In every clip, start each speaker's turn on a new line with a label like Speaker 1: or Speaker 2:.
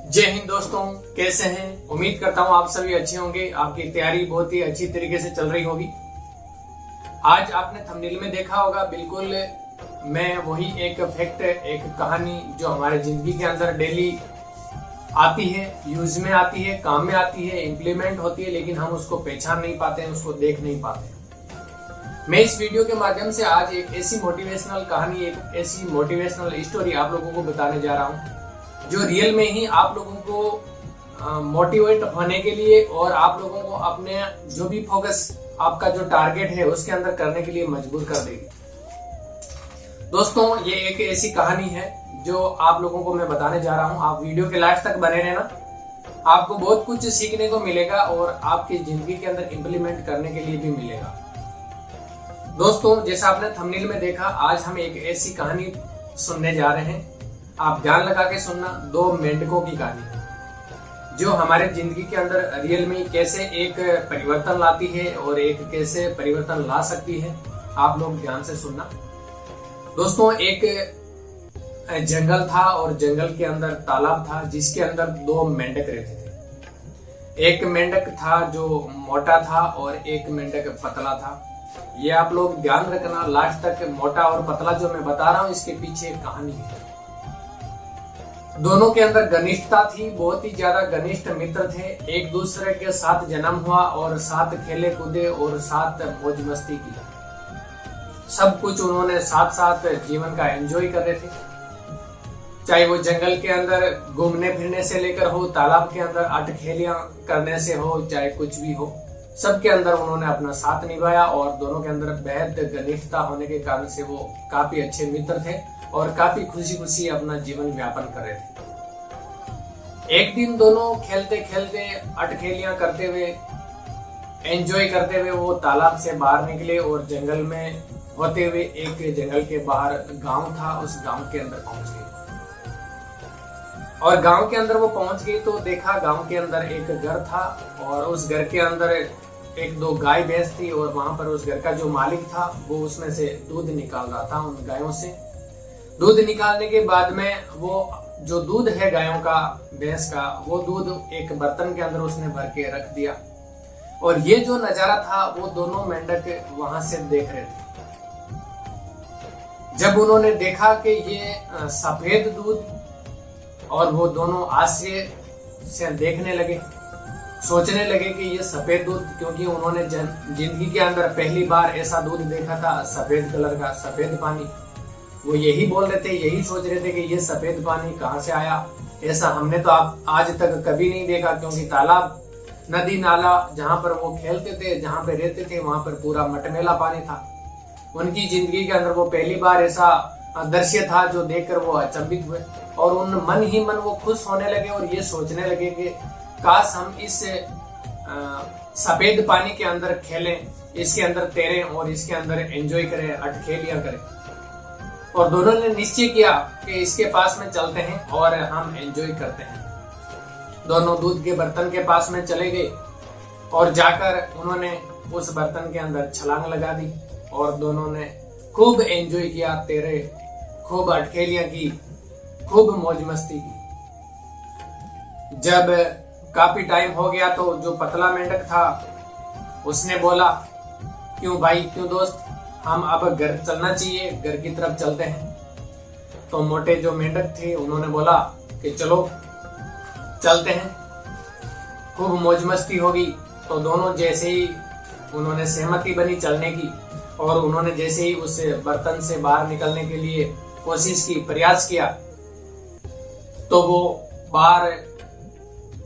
Speaker 1: जय हिंद दोस्तों, कैसे हैं? उम्मीद करता हूं आप सभी अच्छे होंगे। आपकी तैयारी बहुत ही अच्छी तरीके से चल रही होगी। आज आपने थंबनेल में देखा होगा, बिल्कुल मैं वही एक फैक्ट, एक कहानी जो हमारे जिंदगी के अंदर डेली आती है, यूज में आती है, काम में आती है, इम्प्लीमेंट होती है, लेकिन हम उसको पहचान नहीं पाते हैं, उसको देख नहीं पाते। मैं इस वीडियो के माध्यम से आज एक ऐसी मोटिवेशनल कहानी, एक ऐसी मोटिवेशनल स्टोरी आप लोगों को बताने जा रहा हूँ जो रियल में ही आप लोगों को मोटिवेट होने के लिए और आप लोगों को अपने जो भी फोकस, आपका जो टारगेट है उसके अंदर करने के लिए मजबूर कर देगी। दोस्तों, ये एक ऐसी कहानी है जो आप लोगों को मैं बताने जा रहा हूं। आप वीडियो के लास्ट तक बने रहना, आपको बहुत कुछ सीखने को मिलेगा और आपकी जिंदगी के अंदर इम्प्लीमेंट करने के लिए भी मिलेगा। दोस्तों, जैसा आपने थंबनेल में देखा, आज हम एक ऐसी कहानी सुनने जा रहे हैं। आप ध्यान लगा के सुनना। दो मेंढकों की कहानी जो हमारे जिंदगी के अंदर रियल में कैसे एक परिवर्तन लाती है और एक कैसे परिवर्तन ला सकती है। आप लोग ध्यान से सुनना। दोस्तों, एक जंगल था और जंगल के अंदर तालाब था जिसके अंदर दो मेंढक रहते थे। एक मेंढक था जो मोटा था और एक मेंढक पतला था। ये आप लोग ध्यान रखना, लास्ट तक मोटा और पतला जो मैं बता रहा हूं इसके पीछे एक कहानी है। दोनों के अंदर घनिष्ठता थी, बहुत ही ज्यादा घनिष्ठ मित्र थे। एक दूसरे के साथ जन्म हुआ और साथ खेले कूदे और साथ मौज मस्ती की। सब कुछ उन्होंने साथ साथ जीवन का एंजॉय कर रहे थे। चाहे वो जंगल के अंदर घूमने फिरने से लेकर हो, तालाब के अंदर अटखेलियां करने से हो, चाहे कुछ भी हो, सबके अंदर उन्होंने अपना साथ निभाया और दोनों के अंदर बेहद घनिष्ठता होने के कारण से वो काफी अच्छे मित्र थे और काफी खुशी खुशी अपना जीवन व्यापन कर रहे थे। एक दिन दोनों खेलते खेलते, अटखेलियां करते हुए, एंजॉय करते हुए वो तालाब से बाहर निकले और जंगल में होते हुए एक जंगल के बाहर गांव था, उस गांव के अंदर पहुंच गए। और गांव के अंदर वो पहुंच गए तो देखा गांव के अंदर एक घर था और उस घर के अंदर एक दो गाय भैंस थी और वहां पर उस घर का जो मालिक था वो उसमें से दूध निकाल रहा था। उन गायों से दूध निकालने के बाद में वो जो दूध है गायों का, भैंस का, वो दूध एक बर्तन के अंदर उसने भर के रख दिया। और ये जो नजारा था वो दोनों मेंढक वहां से देख रहे थे। जब उन्होंने देखा कि ये सफेद दूध, और वो दोनों आश्चर्य से देखने लगे, सोचने लगे कि ये सफेद दूध, क्योंकि उन्होंने जिंदगी के अंदर पहली बार ऐसा दूध देखा था, सफेद कलर का, सफेद पानी। वो यही बोल रहे थे, यही सोच रहे थे कि ये सफेद पानी कहाँ से आया, ऐसा हमने तो आज तक कभी नहीं देखा। क्योंकि तालाब, नदी, नाला जहाँ पर वो खेलते थे, जहाँ पे रहते थे, वहां पर पूरा मटमैला पानी था। उनकी जिंदगी के अंदर वो पहली बार ऐसा दृश्य था जो देखकर वो अचंभित हुए और उन मन ही मन वो खुश होने लगे और ये सोचने लगे कि काश हम इस सफेद पानी के अंदर खेलें, इसके अंदर तैरें और इसके अंदर एंजॉय करें, अटखेलियां करें। और दोनों ने निश्चय किया कि इसके पास में चलते हैं और हम एंजॉय करते हैं। दोनों दूध के बर्तन के पास में चले गए और जाकर उन्होंने उस बर्तन के अंदर छलांग लगा दी और दोनों ने खूब एंजॉय किया, तैरे, खूब अटखेलियां की, खूब मौज मस्ती की। जब काफी टाइम हो गया तो जो पतला मेंढक था उसने बोला, क्यों भाई, क्यों दोस्त, हम अब घर चलना चाहिए, घर की तरफ चलते हैं। तो मोटे जो मेंढक थे उन्होंने बोला कि चलो चलते हैं, खूब मौज मस्ती होगी। तो दोनों जैसे ही उन्होंने सहमति बनी चलने की और उन्होंने जैसे ही उस बर्तन से बाहर निकलने के लिए कोशिश की, प्रयास किया, तो वो बाहर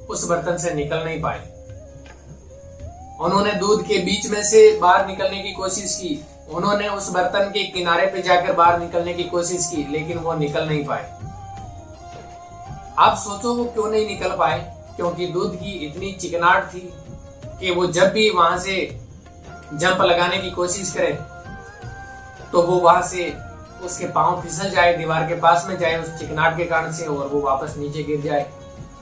Speaker 1: उस बर्तन से निकल नहीं पाए। उन्होंने दूध के बीच में से बाहर निकलने की कोशिश की, उन्होंने उस बर्तन के किनारे पे जाकर बाहर निकलने की कोशिश की, लेकिन वो निकल नहीं पाए। आप सोचो वो क्यों नहीं निकल पाए? क्योंकि दूध की इतनी चिकनाहट थी कि वो जब भी वहां से जंप लगाने की कोशिश करे तो वो वहां से उसके पांव फिसल जाए, दीवार के पास में जाए उस चिकनाहट के कारण से, और वो वापस नीचे गिर जाए।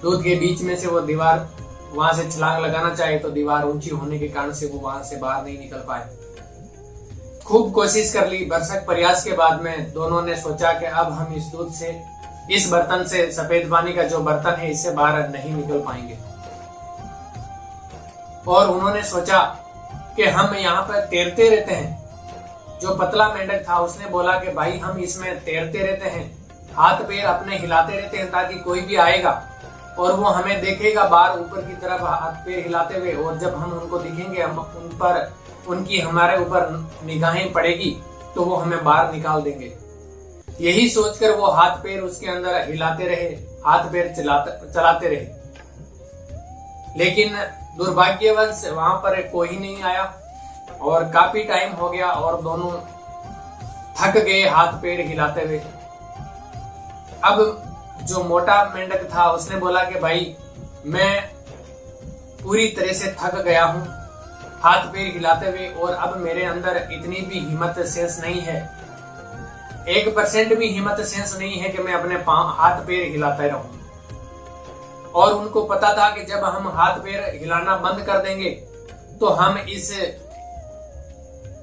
Speaker 1: दूध के बीच में से वो दीवार, वहां से छलांग लगाना चाहे तो दीवार ऊंची होने के कारण से वो वहां से बाहर नहीं निकल पाए। खूब कोशिश कर ली, भरसक प्रयास के बाद में दोनों ने सोचा कि अब हम इस दूध से इस बर्तन से, सफेद पानी का जो बर्तन है, इससे बाहर नहीं निकल पाएंगे। और उन्होंने सोचा कि हम यहाँ पर तैरते रहते हैं। जो पतला मेंढक था उसने बोला कि भाई हम इसमें तैरते रहते हैं, हाथ पैर अपने हिलाते रहते हैं ताकि कोई भी आएगा और वो हमें देखेगा बाहर ऊपर की तरफ हाथ पैर हिलाते हुए, और जब हम उनको दिखेंगे, हम उन पर उनकी हमारे ऊपर निगाहें पड़ेगी तो वो हमें बाहर निकाल देंगे। यही सोचकर वो हाथ पैर उसके अंदर हिलाते रहे, हाथ पैर चलाते रहे। लेकिन दुर्भाग्यवश वहां पर कोई नहीं आया और काफी टाइम हो गया और दोनों थक गए हाथ पैर हिलाते हुए। अब जो मोटा मेंढक था उसने बोला कि भाई मैं पूरी तरह से थक गया हूं हाथ पैर हिलाते हुए, और अब मेरे अंदर इतनी भी हिम्मत सेंस नहीं है, 1% भी हिम्मत सेंस नहीं है कि मैं अपने हाथ पैर हिलाते रहूं। और उनको पता था कि जब हम हाथ पैर हिलाना बंद कर देंगे तो हम इस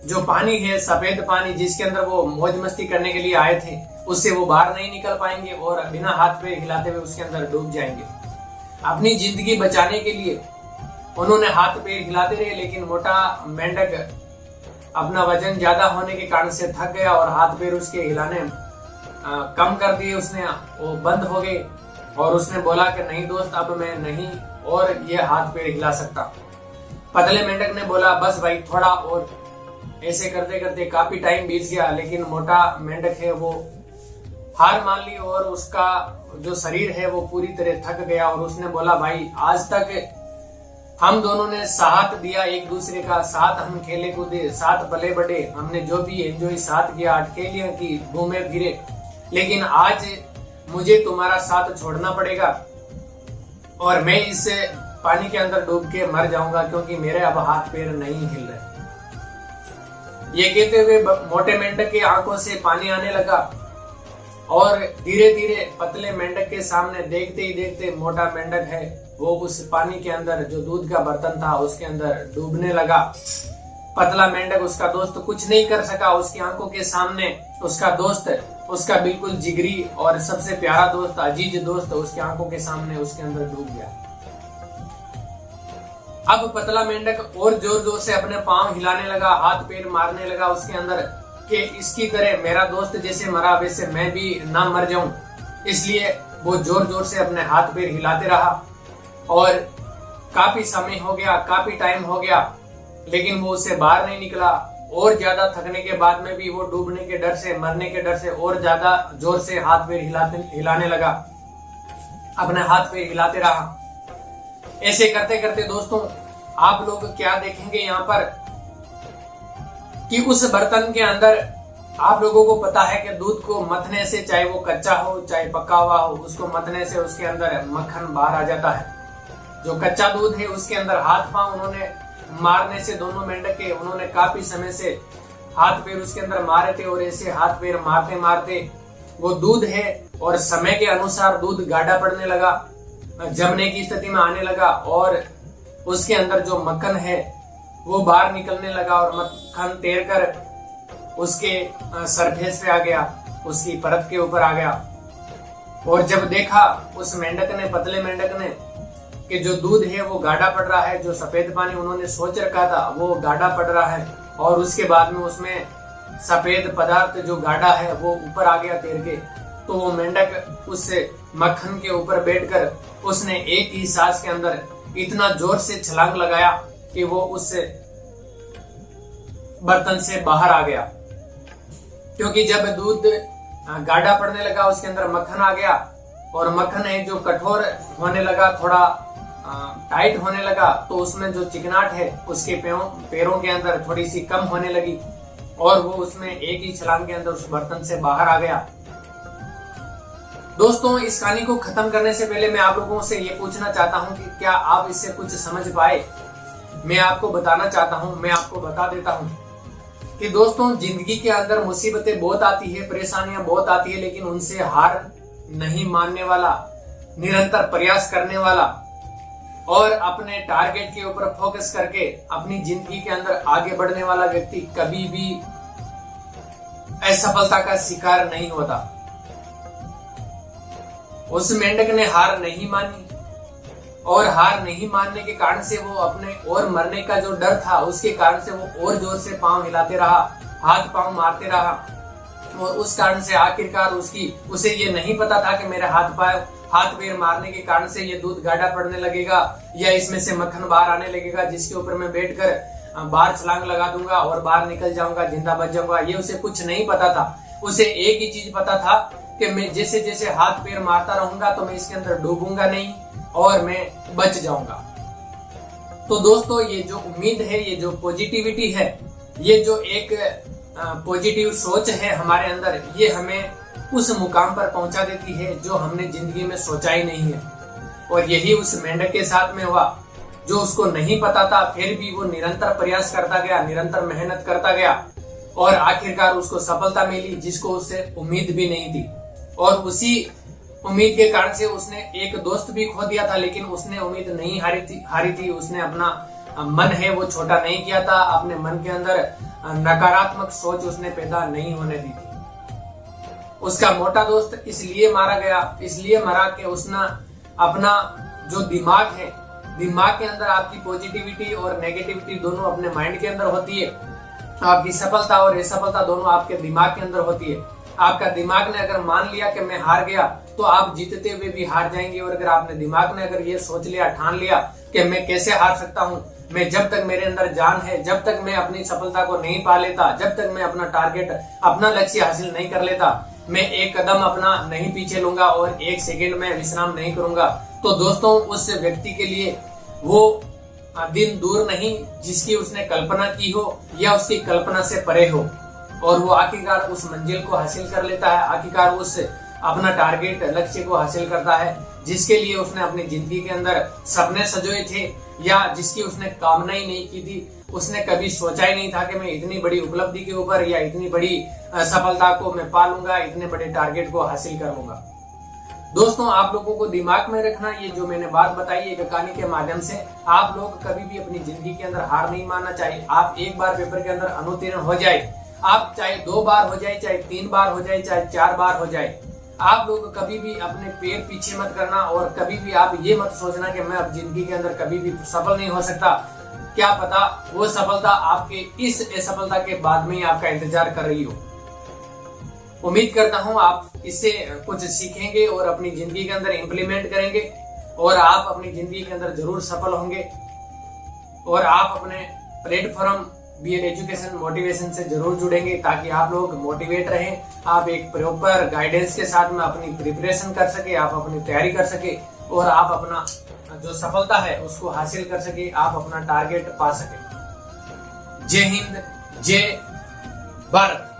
Speaker 1: जो पानी है, सफेद पानी जिसके अंदर वो मौज मस्ती करने के लिए आए थे, उससे वो बाहर नहीं निकल पाएंगे और बिना हाथ पैर हिलाते हुए उसके अंदर डूब जाएंगे। अपनी जिंदगी बचाने के लिए उन्होंने हाथ पैर हिलाते रहे, लेकिन मोटा मेंढक अपना वजन ज्यादा होने के कारण से थक गया और हाथ पैर उसके हिलाने कम कर दिए उसने, वो बंद हो गए। और उसने बोला कि नहीं दोस्त, अब मैं नहीं और ये हाथ पैर हिला सकता। पतले मेंढक ने बोला बस भाई थोड़ा और। ऐसे करते करते काफी टाइम बीत गया, लेकिन मोटा मेंढक है वो हार मान ली और उसका जो शरीर है वो पूरी तरह थक गया। और उसने बोला भाई आज तक हम दोनों ने साथ दिया एक दूसरे का, साथ हम खेले कूदे, साथ पले बढ़े, हमने जो भी एंजॉय साथ किया, अटकेलियां की, घूमे फिरे, लेकिन आज मुझे तुम्हारा साथ छोड़ना पड़ेगा और मैं इस पानी के अंदर डूब के मर जाऊंगा क्योंकि मेरे अब हाथ पैर नहीं हिल रहे। ये कहते हुए मोटे मेंढक की आंखों से पानी आने लगा और धीरे धीरे पतले मेंढक के सामने देखते ही देखते मोटा मेंढक है वो उस पानी के अंदर, जो दूध का बर्तन था, उसके अंदर डूबने लगा। पतला मेंढक, उसका दोस्त, कुछ नहीं कर सका। उसकी आंखों के सामने उसका दोस्त, उसका बिल्कुल जिगरी और सबसे प्यारा दोस्त, अजीज दोस्त, उसकी आंखों के सामने उसके अंदर डूब गया। अब पतला मेंढक और जोर जोर से अपने पांव हिलाने लगा, हाथ पैर मारने लगा उसके अंदर कि इसकी तरह मेरा दोस्त जैसे मरा वैसे मैं भी ना मर जाऊं। इसलिए वो जोर जोर से अपने हाथ पैर हिलाते रहा और काफी समय हो गया, काफी टाइम हो गया, लेकिन वो उससे बाहर नहीं निकला। और ज्यादा थकने के बाद में भी वो डूबने के डर से, मरने के डर से और ज्यादा जोर से हाथ पैर हिलाने लगा, अपने हाथ पैर हिलाते रहा। ऐसे करते करते दोस्तों आप लोग क्या देखेंगे यहाँ पर कि उस बर्तन के अंदर आप लोगों को पता है कि दूध को मथने से, चाहे वो कच्चा हो चाहे पका हुआ हो, उसको मथने से उसके अंदर मक्खन बाहर आ जाता है। जो कच्चा दूध है उसके अंदर हाथ पांव उन्होंने मारने से, दोनों मेंढक के उन्होंने काफी समय से हाथ पैर उसके अंदर मारे थे और ऐसे हाथ पैर मारते मारते वो दूध है और समय के अनुसार दूध गाढ़ा पड़ने लगा, जमने की स्थिति में आने लगा और उसके अंदर जो मक्खन है वो बाहर निकलने लगा और मक्खन तैरकर उसके सरफेस पे आ गया, उसकी परत के ऊपर आ गया। और जब देखा उस मेंढक ने, पतले मेंढक ने, कि जो दूध है वो गाढ़ा पड़ रहा है, जो सफेद पानी उन्होंने सोच रखा था वो गाढ़ा पड़ रहा है और उसके बाद में उसमें सफेद पदार्थ जो गाढ़ा है वो ऊपर आ गया तैर के, तो वो मेंढक उस मक्खन के ऊपर बैठकर उसने एक ही सांस के अंदर इतना जोर से छलांग लगाया कि वो उस बर्तन से बाहर आ गया। क्योंकि जब दूध गाढ़ा पड़ने लगा उसके अंदर मक्खन आ गया और मक्खन है जो कठोर होने लगा, थोड़ा टाइट होने लगा, तो उसमें जो चिकनाट है उसके पैरों के अंदर थोड़ी सी कम होने लगी और वो उसमें एक ही छलांग के अंदर उस बर्तन से बाहर आ गया। दोस्तों इस कहानी को खत्म करने से पहले मैं आप लोगों से ये पूछना चाहता हूँ कि क्या आप इससे कुछ समझ पाए। मैं आपको बताना चाहता हूँ, मैं आपको बता देता हूँ कि दोस्तों जिंदगी के अंदर मुसीबतें बहुत आती है, परेशानियां बहुत आती है, लेकिन उनसे हार नहीं मानने वाला, निरंतर प्रयास करने वाला और अपने टारगेट के ऊपर फोकस करके अपनी जिंदगी के अंदर आगे बढ़ने वाला व्यक्ति कभी भी असफलता का शिकार नहीं होता। उस मेंढक ने हार नहीं मानी और हार नहीं मानने के कारण से वो अपने और मरने का जो डर था उसके कारण से वो और जोर से पांव हिलाते रहा, हाथ पांव मारते रहा। और उस कारण से आखिरकार उसे ये नहीं पता था कि मेरे हाथ पैर मारने के कारण से ये दूध गाढ़ा पड़ने लगेगा या इसमें से मक्खन बाहर आने लगेगा, जिसके ऊपर मैं बैठकर बाहर छलांग लगा दूंगा और बाहर निकल जाऊंगा, जिंदा बच जाऊंगा। ये उसे कुछ नहीं पता था। उसे एक ही चीज पता था कि मैं जैसे जैसे हाथ पैर मारता रहूंगा तो मैं इसके अंदर डूबूंगा नहीं और मैं बच जाऊंगा। तो दोस्तों, ये जो उम्मीद है, ये जो पॉजिटिविटी है, ये जो एक पॉजिटिव सोच है हमारे अंदर, ये हमें उस मुकाम पर पहुंचा देती है जो हमने जिंदगी में सोचा ही नहीं है। और यही उस मेंढक के साथ में हुआ, जो उसको नहीं पता था फिर भी वो निरंतर प्रयास करता गया, निरंतर मेहनत करता गया और आखिरकार उसको सफलता मिली जिसको उससे उम्मीद भी नहीं थी। और उसी उम्मीद के कारण से उसने एक दोस्त भी खो दिया था, लेकिन उसने उम्मीद नहीं हारी थी। उसने अपना मन है वो छोटा नहीं किया था, अपने मन के अंदर नकारात्मक सोच उसने पैदा नहीं होने दी थी। उसका मोटा दोस्त इसलिए मारा गया, इसलिए मरा कि उसने अपना जो दिमाग है, दिमाग के अंदर आपकी पॉजिटिविटी और नेगेटिविटी दोनों अपने माइंड के अंदर होती है। आपकी सफलता और असफलता दोनों आपके दिमाग के अंदर होती है। आपका दिमाग ने अगर मान लिया कि मैं हार गया तो आप जीतते हुए भी हार जाएंगे। और अगर आपने दिमाग ने अगर ये सोच लिया, ठान लिया कि मैं कैसे हार सकता हूँ, मैं जब तक मेरे अंदर जान है, जब तक मैं अपनी सफलता को नहीं पा लेता, जब तक मैं अपना टारगेट, अपना लक्ष्य हासिल नहीं कर लेता, मैं एक कदम अपना नहीं पीछे लूंगा और एक सेकंड में विश्राम नहीं करूंगा, तो दोस्तों उस व्यक्ति के लिए वो दिन दूर नहीं जिसकी उसने कल्पना की हो या उसकी कल्पना से परे हो और वो आखिरकार उस मंजिल को हासिल कर लेता है, आखिरकार उस अपना टारगेट, लक्ष्य को हासिल करता है जिसके लिए उसने अपनी जिंदगी के अंदर सपने सजोए थे या जिसकी उसने कामना ही नहीं की थी। उसने कभी सोचा ही नहीं था कि मैं इतनी बड़ी उपलब्धि के ऊपर या इतनी बड़ी सफलता को मैं पा लूंगा, इतने बड़े टारगेट को हासिल कर लूंगा। दोस्तों, आप लोगों को दिमाग में रखना, ये जो मैंने बात बताई एक कहानी के माध्यम से, आप लोग कभी भी अपनी जिंदगी के अंदर हार नहीं मानना चाहिए। आप एक बार पेपर के अंदर अनुत्तीर्ण हो जाए, आप चाहे 2 बार हो जाए, चाहे 3 बार हो जाए, चाहे 4 बार हो जाए, आप लोग कभी भी अपने पैर पीछे मत करना और कभी भी आप ये मत सोचना कि मैं अब जिंदगी के अंदर कभी भी सफल नहीं हो सकता। क्या पता वो सफलता आपके इस असफलता के बाद में ही आपका इंतजार कर रही हो। उम्मीद करता हूं आप इससे कुछ सीखेंगे और अपनी जिंदगी के अंदर इम्प्लीमेंट करेंगे और आप अपनी जिंदगी के अंदर जरूर सफल होंगे और आप अपने प्लेटफॉर्म BL एजुकेशन मोटिवेशन से जरूर जुड़ेंगे ताकि आप लोग मोटिवेट रहें, आप एक प्रॉपर गाइडेंस के साथ में अपनी प्रिपरेशन कर सके, आप अपनी तैयारी कर सके और आप अपना जो सफलता है उसको हासिल कर सके, आप अपना टारगेट पा सके। जय हिंद, जय भारत।